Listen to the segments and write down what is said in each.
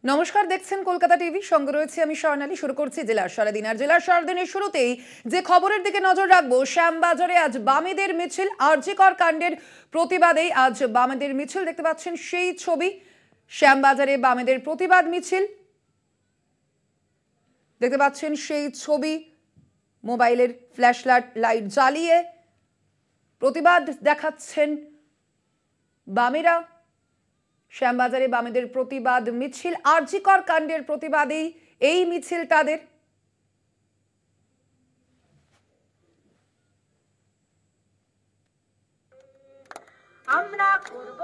নমস্কার, দেখছেন কলকাতা টিভি। সঙ্গে রয়েছে আমি স্বর্ণালী। শুরু করছি জেলার সারাদিন। আর জেলার সারাদিনের শুরুতেই যে খবরের দিকে নজর রাখবো, শ্যামবাজারে আজ বামেদের মিছিল। আরজি কর কাণ্ডের প্রতিবাদেই আজ বামেদের মিছিল। দেখতে পাচ্ছেন সেই ছবি, শ্যামবাজারে বামেদের প্রতিবাদ মিছিল। দেখতে পাচ্ছেন সেই ছবি, মোবাইলের ফ্ল্যাশ লাইট জ্বালিয়ে প্রতিবাদ দেখাচ্ছেন বামেরা। শ্যামবাজারে বামেদের প্রতিবাদ মিছিল, আরজি কর কাণ্ডের প্রতিবাদেই এই মিছিল তাদের। আমরা করব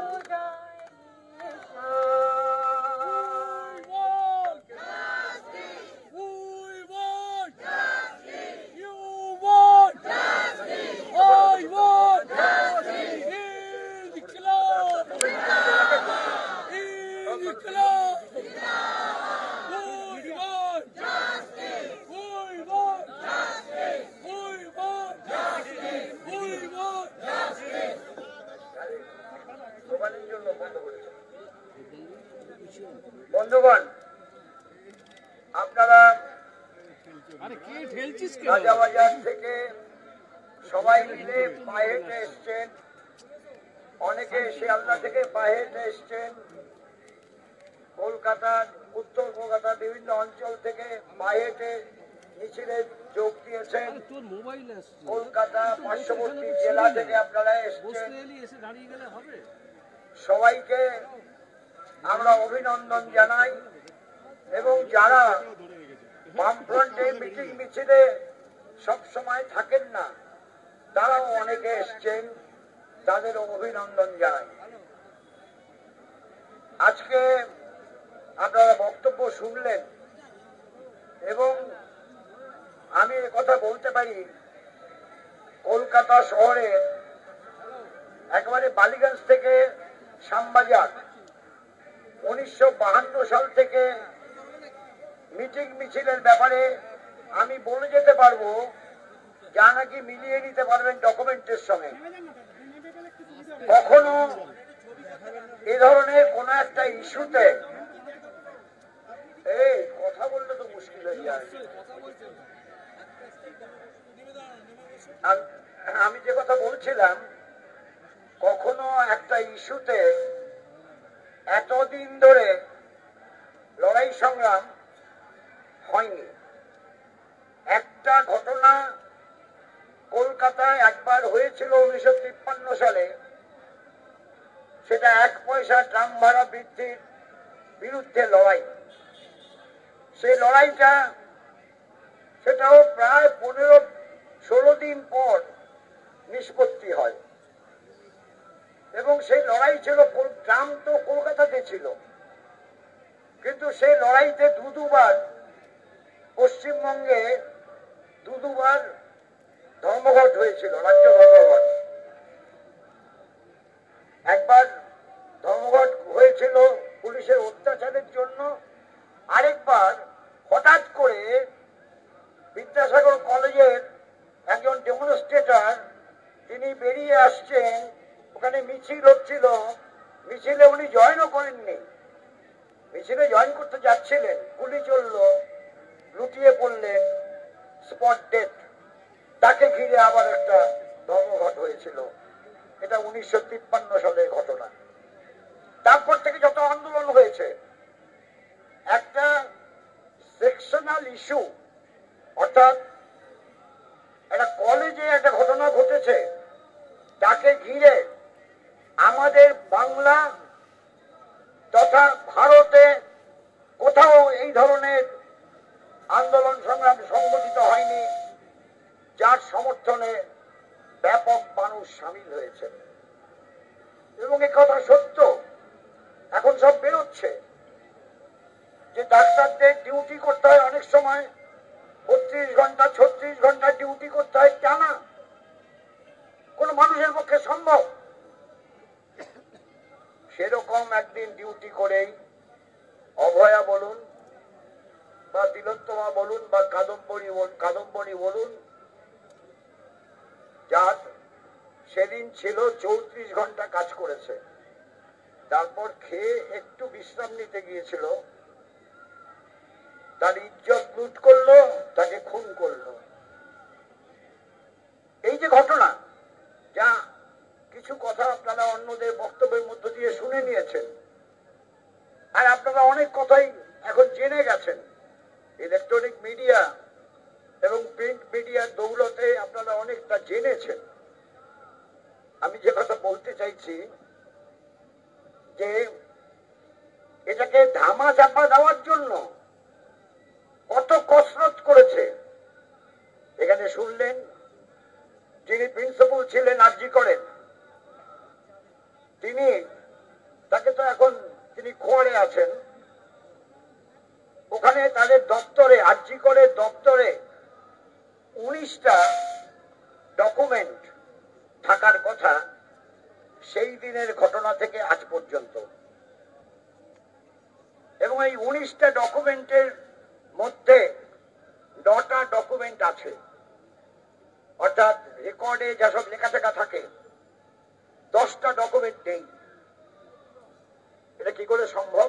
বন্ধুগণ, আপনারা রাজাবাজার থেকে সবাই মিলে পায়ে হেঁটে এসছেন, অনেকে শিয়ালদা থেকে পায়ে হেঁটে এসছেন, কলকাতার উত্তর কলকাতার বিভিন্ন অঞ্চল থেকে পায়ে হেঁটে মিছিলে যোগ দিয়েছেন। কলকাতা পার্শ্ববর্তী জেলা থেকে আপনারা এসছেন। সবাইকে আমরা অভিনন্দন জানাই এবং যারা বামফ্রন্টে মিটিং মিছিলে সবসময় থাকেন না, তারাও অনেকে এসছেন, তাদের অভিনন্দন জানাই। আজকে আপনারা বক্তব্য শুনলেন এবং আমি কথা বলতে পারি, কলকাতা শহরে একেবারে বালিগঞ্জ থেকে শ্যামবাজার 1952 সাল থেকে মিটিং মিছিলের ব্যাপারে আমি বলে যেতে পারবো, যা নাকি মিলিয়ে নিতে পারবেন ডকুমেন্টের সঙ্গে। কখনো এ ধরনের কোন একটা ইস্যুতে এই কথা বললে তো মুশকিল হয়ে যায়। আমি যে কথা বলছিলাম, কখনো একটা ইস্যুতে এতদিন ধরে লড়াই সংগ্রাম হয়নি। একটা ঘটনা কলকাতায় একবার হয়েছিল 1953 সালে, সেটা 1 পয়সা ট্রাম ভাড়া বৃদ্ধির বিরুদ্ধে লড়াই। সেই লড়াইটা সেটাও প্রায় 15-16 দিন পর নিষ্পত্তি হয় এবং সেই লড়াই ছিল, ট্রাম তো কলকাতাতে ছিল, কিন্তু সেই লড়াইতে দুবার পশ্চিমবঙ্গে দুবার ধর্মঘট হয়েছিল, রাজ্য ধর্মঘট। একবার ধর্মঘট হয়েছিল পুলিশের অত্যাচারের জন্য, আরেকবার হঠাৎ করে বিদ্যাসাগর কলেজের একজন ডেমনস্ট্রেটর, তিনি বেরিয়ে আসছেন, ওখানে মিছিল হচ্ছিল, মিছিলে উনি জয়েনও করেননি, মিছিলে জয়েন করতে যাচ্ছিলেন, গুলি চলল, লুটিয়ে পড়লেন, স্পট ডেথ। তাকে ঘিরে আবার একটা ধর্মঘট হয়েছিল। এটা 1953 সালের ঘটনা। তারপর থেকে যত আন্দোলন হয়েছে, একটা সেকশনাল ইস্যু, অর্থাৎ একটা কলেজে একটা ঘটনা ঘটেছে, তাকে ঘিরে আমাদের বাংলা তথা ভারতে কোথাও এই ধরনের আন্দোলন সংগ্রাম সংগঠিত হয়নি, যার সমর্থনে ব্যাপক মানুষ সামিল হয়েছে। এবং এ কথা সত্য, এখন সব বেরোচ্ছে যে ডাক্তারদের ডিউটি করতে হয় অনেক সময় 32 ঘন্টা 36 ঘন্টা ডিউটি করতে হয় টানা। কোন মানুষের পক্ষে সম্ভব? সেরকম একদিন ডিউটি করেই অভয়া বলুন বা তিলোত্তমা বলুন বা কাদম্বরী বলুন, যার সেদিন ছিল 34 ঘন্টা কাজ করেছে, তারপর খেয়ে একটু বিশ্রাম নিতে গিয়েছিল, তার ইজ্জত লুট করলো, তাকে খুন করলো। এই যে ঘটনা, যা কিছু কথা আপনারা অন্যদের বক্তব্যের মধ্য দিয়ে শুনে নিয়েছেন, আর আপনারা অনেক কথাই এখন জেনে গেছেন। ইলেকট্রনিক মিডিয়া এবং প্রিন্ট মিডিয়ার দৌলতে আপনারা অনেকটা জেনেছেন। আমি যে কথা বলতে চাইছি যে এটাকে ধামা চাপা দেওয়ার জন্য কত কসরত করেছে। এখানে শুনলেন যিনি প্রিন্সিপাল ছিলেন আরজি করেন, তাকে তো এখন তিনি খোয়াড়ে আছেন। ওখানে তাদের দপ্তরে, আরজি করের দপ্তরে 19টা ডকুমেন্ট থাকার কথা সেই দিনের ঘটনা থেকে আজ পর্যন্ত। এবং এই 19টা ডকুমেন্টের মধ্যে 9টা ডকুমেন্ট আছে, অর্থাৎ রেকর্ডে যেসব লেখাটেখা থাকে, 10টা ডকুমেন্ট নেই। এটা কি করে সম্ভব?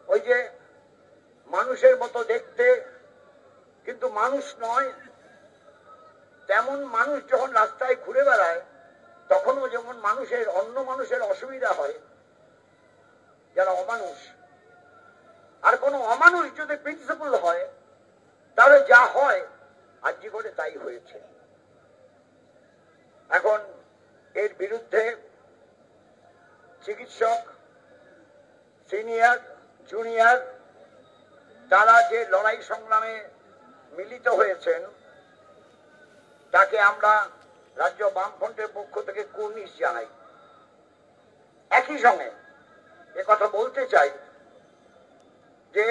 ওই যে মানুষের মতো দেখতে কিন্তু মানুষ নয়, তেমন মানুষ যখন রাস্তায় ঘুরে বেড়ায় তখনও যেমন মানুষের, অন্য মানুষের অসুবিধা হয় যারা অমানুষ, আর কোন অমানুষ যদি প্রিন্সিপাল হয় তাহলে যা হয় আরজি করে তাই হয়েছে। এখন এর বিরুদ্ধে চিকিৎসক, সিনিয়র, জুনিয়র, তারা যে লড়াই সংগ্রামে মিলিত হয়েছেন তাকে আমরা রাজ্য বামফ্রন্টের পক্ষ থেকে কুর্নিশ জানাই। একই সঙ্গে কথা বলতে চাই যে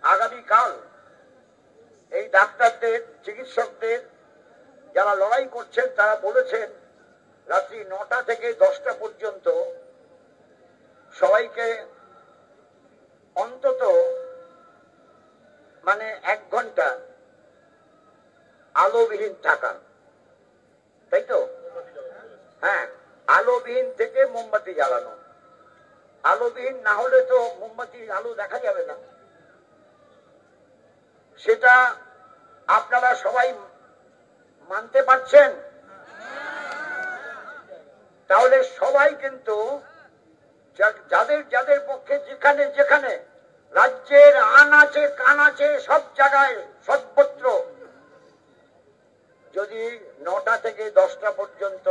আগামীকাল এই ডাক্তারদের, চিকিৎসকদের যারা লড়াই করছেন তারা বলেছেন রাত্রি 9টা থেকে 10টা পর্যন্ত সবাইকে অন্তত 1 ঘন্টা আলোবিহীন থাকা, তাই তো? হ্যাঁ, আলোবিহীন থেকে মোমবাতি জ্বালানো। আলোবিহীন না হলে তো মোমবাতির আলো দেখা যাবে না। সেটা আপনারা সবাই মানতে পারছেন? তাহলে সবাই কিন্তু যাদের যাদের পক্ষে যেখানে যেখানে রাজ্যের আনাচে কানাচে সব জায়গায় সর্বত্র যদি 9টা থেকে 10টা পর্যন্ত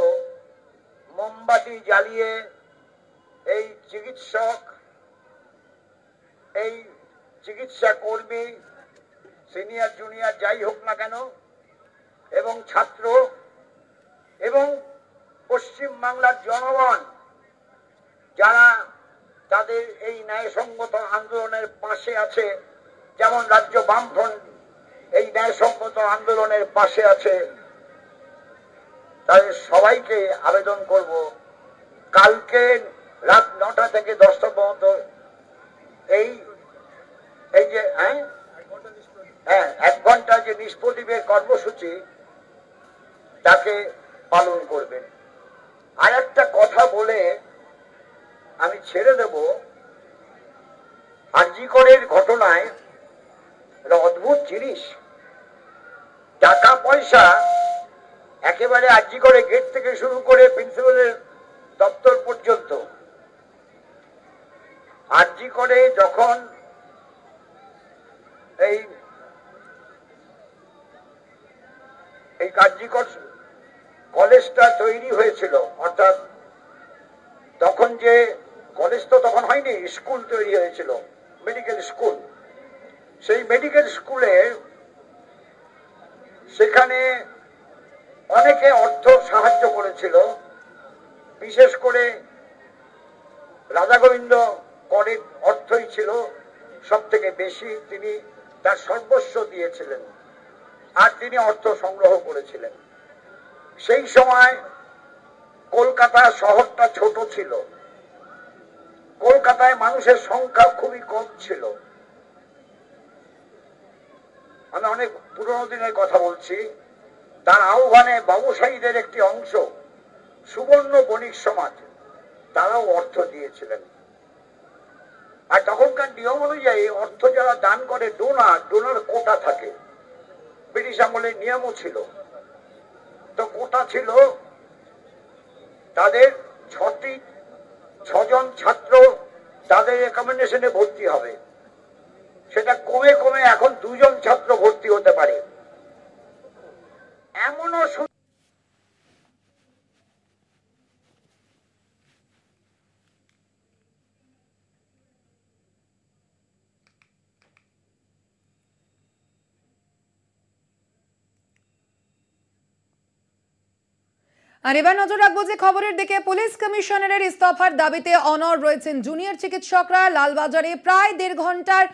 মোমবাতি জ্বালিয়ে এই চিকিৎসক, এই চিকিৎসা কর্মী, সিনিয়র জুনিয়র যাই হোক না কেন, এবং ছাত্র এবং পশ্চিম বাংলার জনগণ যারা তাদের এই ন্যায়সঙ্গত আন্দোলনের পাশে আছে, যেমন রাজ্য বামফ্রন্ট এই ন্যায়সঙ্গত আন্দোলনের পাশে আছে, তাদের সবাইকে আবেদন করব কালকে রাত 9টা থেকে 10টা পর্যন্ত এই যে 1 ঘন্টা যে নিষ্পত্তিবের কর্মসূচি তাকে পালন করবেন। আর একটা কথা বলে আমি ছেড়ে দেব। আরজি করের ঘটনায় একটা অদ্ভুত জিনিস, টাকা পয়সা একেবারে আরজি করে গেট থেকে শুরু করে প্রিন্সিপালের দপ্তর পর্যন্ত। আরজি করে যখন এই কার্যকর কলেজটা তৈরি হয়েছিল, অর্থাৎ তখন যে কলেজ তো তখন হয়নি, স্কুল তৈরি হয়েছিল, মেডিকেল স্কুল। সেই মেডিকেল স্কুলে সেখানে অনেকে অর্থ সাহায্য করেছিল, বিশেষ করে রাজা গোবিন্দ করের অর্থই ছিল সব থেকে বেশি। তিনি তার সর্বস্ব দিয়েছিলেন আর তিনি অর্থ সংগ্রহ করেছিলেন। সেই সময় কলকাতা শহরটা ছোট ছিল, কলকাতায় মানুষের সংখ্যা খুবই কম ছিল। আমি অনেক পুরনো দিনের কথা বলছি। তার আহ্বানে ব্যবসায়ীদের একটি অংশ, সুবর্ণ বণিক সমাজ, তারাও অর্থ দিয়েছিলেন। আর তখনকার নিয়ম অনুযায়ী অর্থ যারা দান করে ডোনার কোটা থাকে, ব্রিটিশ আমলের নিয়মও ছিল। তো কোটা ছিল তাদের 6জন ছাত্র তাদের রেকমেন্ডেশনে ভর্তি হবে, সেটা কমে কমে এখন 2জন ছাত্র ভর্তি হতে পারে। এমনও আর এবার নজর রাখবো যে খবরের দিকে। পুলিশ কমিশনারের ইস্তফার দাবিতে অনড় রয়েছেন জুনিয়র চিকিৎসকরা। লালবাজারে প্রায় 1.5 ঘন্টার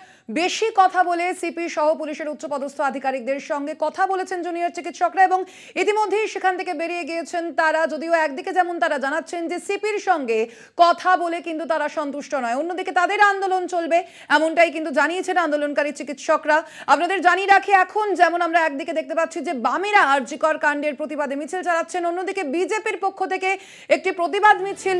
বেশি কথা বলে সিপি সহ পুলিশের উচ্চপদস্থ আধিকারিকদের সঙ্গে কথা বলেছেন জুনিয়র চিকিৎসকরা এবং ইতিমধ্যেই সেখান থেকে বেরিয়ে গিয়েছেন তারা। যদিও একদিকে যেমন তারা জানাচ্ছেন যে সিপির সঙ্গে কথা বলে কিন্তু তারা সন্তুষ্ট নয়, অন্যদিকে তাদের আন্দোলন চলবে, এমনটাই কিন্তু জানিয়েছেন আন্দোলনকারী চিকিৎসকরা। আপনাদের জানিয়ে রাখি, এখন যেমন আমরা একদিকে দেখতে পাচ্ছি যে বামেরা আরজিকর কাণ্ডের প্রতিবাদে মিছিল চালাচ্ছেন, অন্যদিকে বিজেপির পক্ষ থেকে একটি প্রতিবাদ মিছিল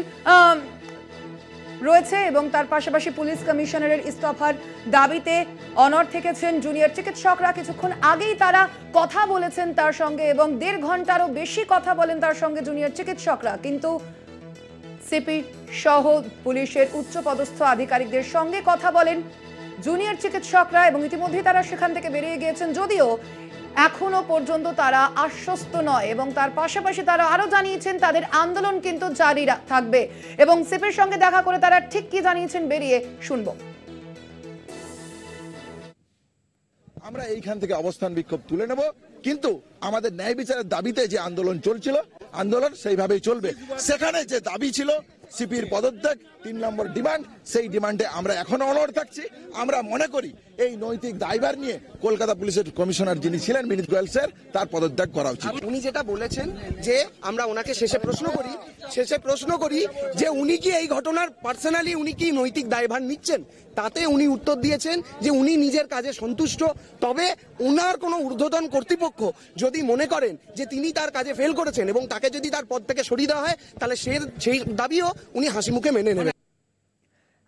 রয়েছে এবং তার পাশাপাশি পুলিশ কমিশনারের ইস্তফার দাবিতে অনড় থেকেছেন জুনিয়র চিকিৎসকরা। কিছুক্ষণ আগেই তারা কথা বলেছেন তার সঙ্গে এবং 1.5 ঘন্টারও বেশি কথা বলেন তার সঙ্গে জুনিয়র চিকিৎসকরা, কিন্তু সিপি সহ পুলিশের উচ্চপদস্থ আধিকারিকদের সঙ্গে কথা বলেন জুনিয়র চিকিৎসকরা এবং ইতিমধ্যেই তারা সেখান থেকে বেরিয়ে গিয়েছেন। যদিও এখনো পর্যন্ত তারা আশ্বস্ত নয় এবং তার পাশাপাশি তারা আরো জানিয়েছেন তাদের আন্দোলন কিন্তু জারি থাকবে এবং সিপির সঙ্গে দেখা করে তারা ঠিক কি জানিয়েছেন বেরিয়ে শুনবো। আমরা এইখান থেকে অবস্থান বিক্ষোভ তুলে নেব, কিন্তু আমাদের ন্যায় বিচারের দাবিতে যে আন্দোলন চলছিল, আন্দোলন সেইভাবেই চলবে। সেখানে যে দাবি ছিল সিপির পদত্যাগ, 3 নম্বর ডিমান্ড, সেই ডিমান্ডে আমরা এখনো অনড় থাকছি। আমরা মনে করি এই নৈতিক দায়ভার নিয়ে কলকাতা পুলিশের কমিশনার যিনি ছিলেন বিনীত গোয়েল স্যার, তার পদত্যাগ করা উচিত। উনি যেটা বলেছেন যে আমরা ওনাকে শেষে প্রশ্ন করি যে উনি কি এই ঘটনার পার্সোনালি উনি কি নৈতিক দায়ভার নিচ্ছেন, তাতে উনি উত্তর দিয়েছেন যে উনি নিজের কাজে সন্তুষ্ট। তবে ওনার কোনো ঊর্ধ্বতন কর্তৃপক্ষ যদি মনে করেন যে তিনি তার কাজে ফেল করেছেন এবং তাকে যদি তার পদ থেকে সরিয়ে দেওয়া হয়, তাহলে সেই দাবিও উনি হাসি মুখে মেনে নেবেন।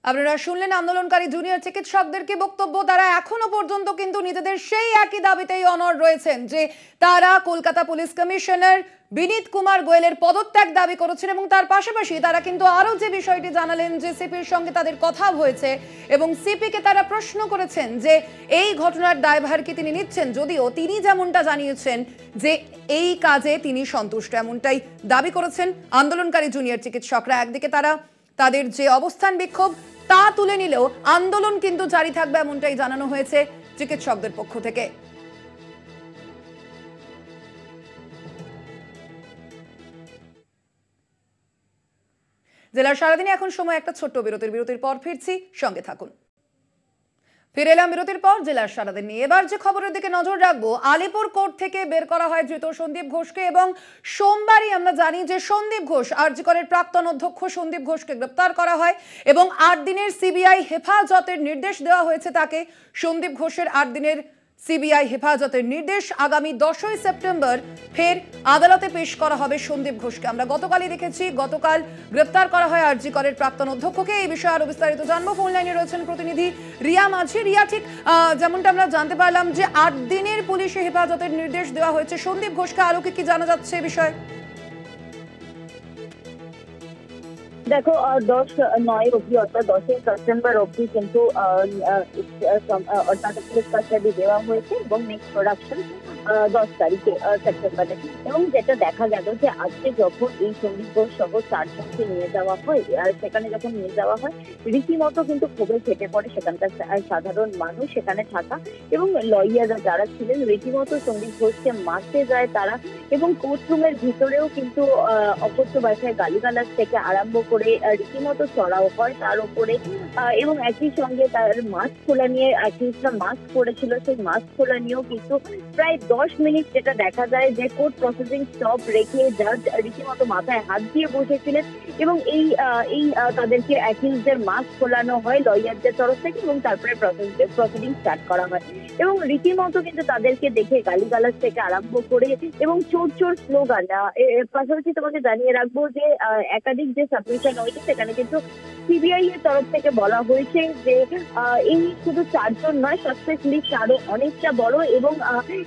আপনারা শুনলেন আন্দোলনকারী জুনিয়র চিকিৎসকদের কি বক্তব্য। তারা এখনো পর্যন্ত কিন্তু নিজেদের সেই একই দাবিতেই অনড় রয়েছেন যে তারা কলকাতা পুলিশ কমিশনার বিনীত কুমার গোয়েলের পদত্যাগ দাবি করেছেন এবং তার পাশাপাশি তারা কিন্তু আরো যে বিষয়টি জানালেন যে সিপির সঙ্গে তাদের কথা হয়েছে এবং সিপিকে তারা প্রশ্ন করেছেন যে এই ঘটনার দায়ভার কি তিনি নিচ্ছেন, যদিও তিনি যেমনটা জানিয়েছেন যে এই কাজে তিনি সন্তুষ্ট, এমনটাই দাবি করেছেন আন্দোলনকারী জুনিয়র চিকিৎসকরা। একদিকে তারা তাদের যে অবস্থান বিক্ষোভ তা তুলে নিলেও আন্দোলন কিন্তু জারি থাকবে, এমনটাই জানানো হয়েছে চিকিৎসকদের পক্ষ থেকে। জেলার সারাদিনে এখন সময় একটা ছোট্ট বিরতির পর ফিরছি, সঙ্গে থাকুন। ফিরে এলাম বিরতির পর জেলার সারাদিন নিয়ে। এবার যে খবরের দিকে নজর রাখবো, আলিপুর কোর্ট থেকে বের করা হয় ধৃত সন্দীপ ঘোষকে এবং সোমবারই আমরা জানি যে সন্দীপ ঘোষ আরজিকরের প্রাক্তন অধ্যক্ষ সন্দীপ ঘোষকে গ্রেপ্তার করা হয় এবং 8 দিনের সিবিআই হেফাজতের নির্দেশ দেওয়া হয়েছে তাকে। সন্দীপ ঘোষের 8 দিনের সিবিআই হেফাজতের নির্দেশ, আগামী 10ই সেপ্টেম্বর ফের আদালতে পেশ করা হবে সন্দীপ ঘোষকে। আমরা গতকালই দেখেছি, গতকাল গ্রেপ্তার করা হয় আরজিকরের প্রাক্তন অধ্যক্ষকে। এই বিষয়ে আরো বিস্তারিত জানবো। ফোন লাইনে রয়েছেন প্রতিনিধি রিয়া মাঝি। রিয়া, ঠিক যেমনটা আমরা জানতে পারলাম যে 8 দিনের পুলিশি হেফাজতের নির্দেশ দেওয়া হয়েছে সন্দীপ ঘোষকে, আরো কি জানা যাচ্ছে এই বিষয়ে? দেখো, 10/9 অব্দি অর্থাৎ 10ই সেপ্টেম্বর অব্দি কিন্তু পুলিশ কাস্টাডি দেওয়া হয়েছে এবং নেক্সট প্রোডাকশন 10 তারিখে সেপ্টেম্বরে। এবং যেটা দেখা গেল যে আজকে যখন এই সন্দীপ ঘোষ সহ 4 জনকে নিয়ে যাওয়া হয়, আর সেখানে যখন নিয়ে যাওয়া হয় রীতিমতো কিন্তু ক্ষোভে ফেটে পড়ে সেখানকার সাধারণ মানুষ সেখানে থাকা এবং লয়াররা যারা ছিলেন, রীতিমতো সন্দীপ ঘোষকে মারতে যায় তারা এবং কোর্টরুমের ভিতরেও কিন্তু অকথ্য ভাষায় গালিগালাজ থেকে আরম্ভ করে রীতিমতো চড়াও হয় তার উপরে। এবং একই সঙ্গে তার মাস্ক খোলা নিয়ে, অ্যাকিউজরা মাস্ক পরেছিল, সেই মাস্ক খোলা নিয়েও কিন্তু প্রায় 10 মিনিট যেটা দেখা যায় যে কোর্ট প্রসেসিং স্টপ রেখে জাজ রীতিমতো মাথায় হাত দিয়ে বসেছিলেন এবং এই তাদেরকে অ্যাকিউজদের মাস্ক খোলানো হয় লয়ারদের তরফ থেকে এবং তারপরে প্রসিডিং স্টার্ট করা হয় এবং রীতিমতো কিন্তু তাদেরকে দেখে গালিগালাজ থেকে আরম্ভ করে এবং চোর চোর স্লোগান। পাশাপাশি তোমাকে জানিয়ে রাখবো যে একাধিক যে সাবমিশন হয়েছে সেখানে কিন্তু সিবিআই এর তরফ থেকে বলা হয়েছে যে এই শুধু 4 জন নয়, সাসপেক্ট লিস্ট আরো অনেকটা বড় এবং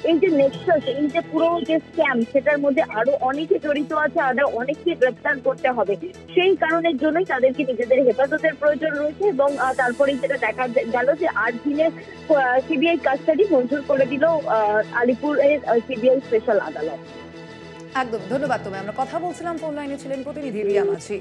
এই যে নেক্সাস, এই যে পুরো যে স্ক্যাম, সেটার মধ্যে আরো অনেকে জড়িত আছে, আরো অনেককে গ্রেফতার করতে হবে। সেই কারণের জন্যই তাদেরকে নিজেদের হেফাজতের প্রয়োজন রয়েছে এবং তারপরেই যেটা দেখা গেল যে 8 দিনের সিবিআই কাস্টাডি মঞ্জুর করে দিল আলিপুরের সিবিআই স্পেশাল আদালত। একদম ধন্যবাদ। তুমি আমরা কথা বলছিলাম, ফোন লাইনে ছিলেন প্রতিনিধি রিয়া মাঝি।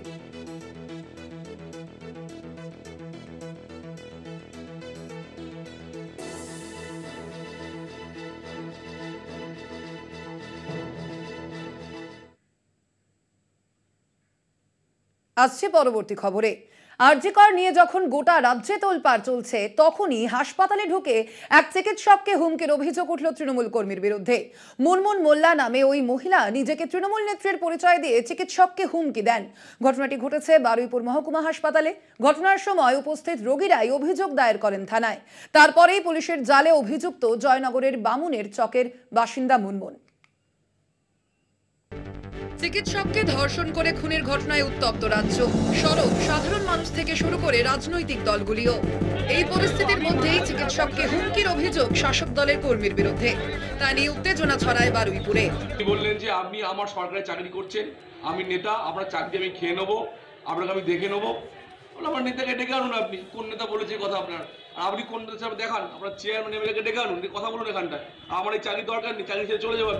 আসছে পরবর্তী খবরে। আরজি কর নিয়ে যখন গোটা রাজ্যে তোলপাড় চলছে, তখনই হাসপাতালে ঢুকে এক চিকিৎসককে হুমকির অভিযোগ উঠল তৃণমূল কর্মীর বিরুদ্ধে। মুনমুন মোল্লা নামে ওই মহিলা নিজেকে তৃণমূল নেত্রীর পরিচয় দিয়ে চিকিৎসককে হুমকি দেন। ঘটনাটি ঘটেছে বারুইপুর মহকুমা হাসপাতালে। ঘটনার সময় উপস্থিত রোগীরাই অভিযোগ দায়ের করেন থানায়। তারপরেই পুলিশের জালে অভিযুক্ত জয়নগরের বামুনের চকের বাসিন্দা মুনমুন। চিকিৎসককে ধর্ষণ করে খুনের ঘটনায় উত্তপ্ত রাজ্য। সরব সাধারণ মানুষ থেকে শুরু করে রাজনৈতিক দলগুলিও। এই পরিস্থিতির মধ্যেই চিকিৎসককে হুমকির অভিযোগ শাসক দলের কর্মীর বিরুদ্ধে। তা নিয়ে উত্তেজনা ছড়ায় বারুইপুরে। বললেন যে আপনি আমার সরকারি চাকরি করছেন, আমি নেতা, আপনার চাকরি আমি খেয়ে নেবো, আপনাকে আমি দেখে নেবো। আমার নেতাকে ডেকে আনুন। আপনি কোন নেতা বলেছে কথা আপনার? আর আপনি কোন নেতা দেখান, আপনার চেয়ারম্যান এমএলএকে ডেকে আনুন, কথা বলুন এখানটায়। আমার এই চাকরি দরকার নেই, চাকরি ছেড়ে চলে যাবো।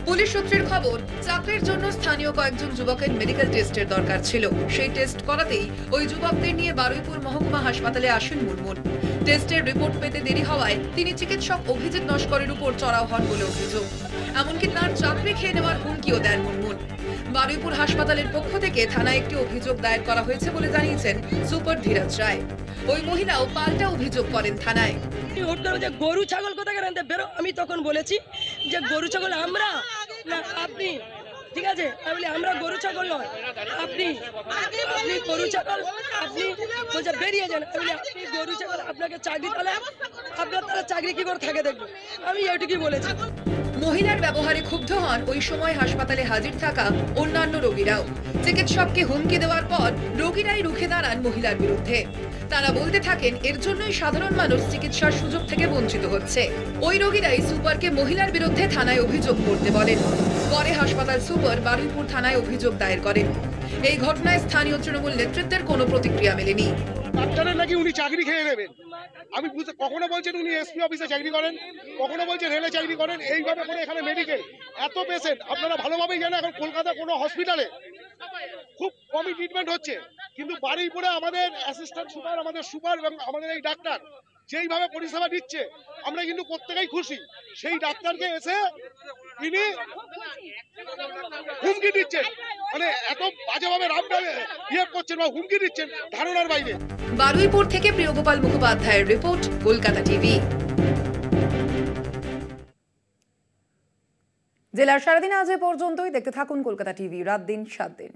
পুলিশ সূত্রের খবর, চাকরির জন্য স্থানীয় কয়েকজন যুবকের মেডিকেল টেস্টের দরকার ছিল। সেই টেস্ট করাতেই ওই যুবকদের নিয়ে বারুইপুর মহকুমা হাসপাতালে আসেন মুনমুন। টেস্টের রিপোর্ট পেতে দেরি হওয়ায় তিনি চিকিৎসক অভিজিৎ নস্করের উপর চড়াও হন বলে অভিযোগ। এমনকি তার চাকরি খেয়ে নেওয়ার হুমকিও দেন মুনমুন। বারুইপুর হাসপাতালের পক্ষ থেকে থানায় একটি অভিযোগ দায়ের করা হয়েছে বলে জানিয়েছেন সুপার ধীরাজ রায়। ওই মহিলাও পাল্টা অভিযোগ করেন থানায়। গরু ছাগল কোথায় আনতে বেরো। আমি তখন বলেছি যে গরু ছাগল আমরা না আপনি, ঠিক আছে? আমি আমরা গরু ছাগল নয়, আপনি গরু ছাগল, আপনি বলছে বেরিয়ে যান। আপনি গরু ছাগল, আপনাকে চাকরি তাহলে আপনার তারা চাকরি কি করে থাকে দেখবো, আমি এটুকুই বলেছি। মহিলার ব্যবহারে ক্ষুব্ধ হন ওই সময় হাসপাতালে হাজির থাকা অন্যান্য রোগীরাও। চিকিৎসককে হুমকি দেওয়ার পর রোগীরাই রুখে দাঁড়ান মহিলার বিরুদ্ধে। তারা বলতে থাকেন এর জন্যই সাধারণ মানুষ চিকিৎসার সুযোগ থেকে বঞ্চিত হচ্ছে। ওই রোগীরাই সুপারকে মহিলার বিরুদ্ধে থানায় অভিযোগ করতে বলেন। পরে হাসপাতাল সুপার বারুইপুর থানায় অভিযোগ দায়ের করেন। এই ঘটনায় স্থানীয় তৃণমূল নেতৃত্বের কোনো প্রতিক্রিয়া মেলেনি। ডাক্তারের নাকি উনি চাকরি খেয়ে নেবেন। আমি বুঝতে, কখনো বলছেন উনি এসপি অফিসে চাকরি করেন, কখনো বলছেন রেলে চাকরি করেন। এইভাবে করে এখানে মেডিকেল এত পেশেন্ট, আপনারা ভালোভাবেই জানেন এখন কলকাতা কোনো হসপিটালে খুব কমই ট্রিটমেন্ট হচ্ছে, কিন্তু বারুইপুরে আমাদের অ্যাসিস্ট্যান্ট সুপার, আমাদের সুপার এবং আমাদের এই ডাক্তার যেইভাবে পরিষেবা দিচ্ছে, আমরা কিন্তু প্রত্যেকেই খুশি। সেই ডাক্তারকে এসে তিনি হুমকি দিচ্ছেন, মানে এত বাজেভাবে বিহেভ করছেন বা হুমকি দিচ্ছেন ধারণার বাইরে। বারুইপুর থেকে প্রিয়গোপাল মুখোপাধ্যায়ের রিপোর্ট, কলকাতা টিভি। জেলার সারাদিন আজ এ পর্যন্তই। দেখতে থাকুন কলকাতা টিভি, রাত দিন 7 দিন।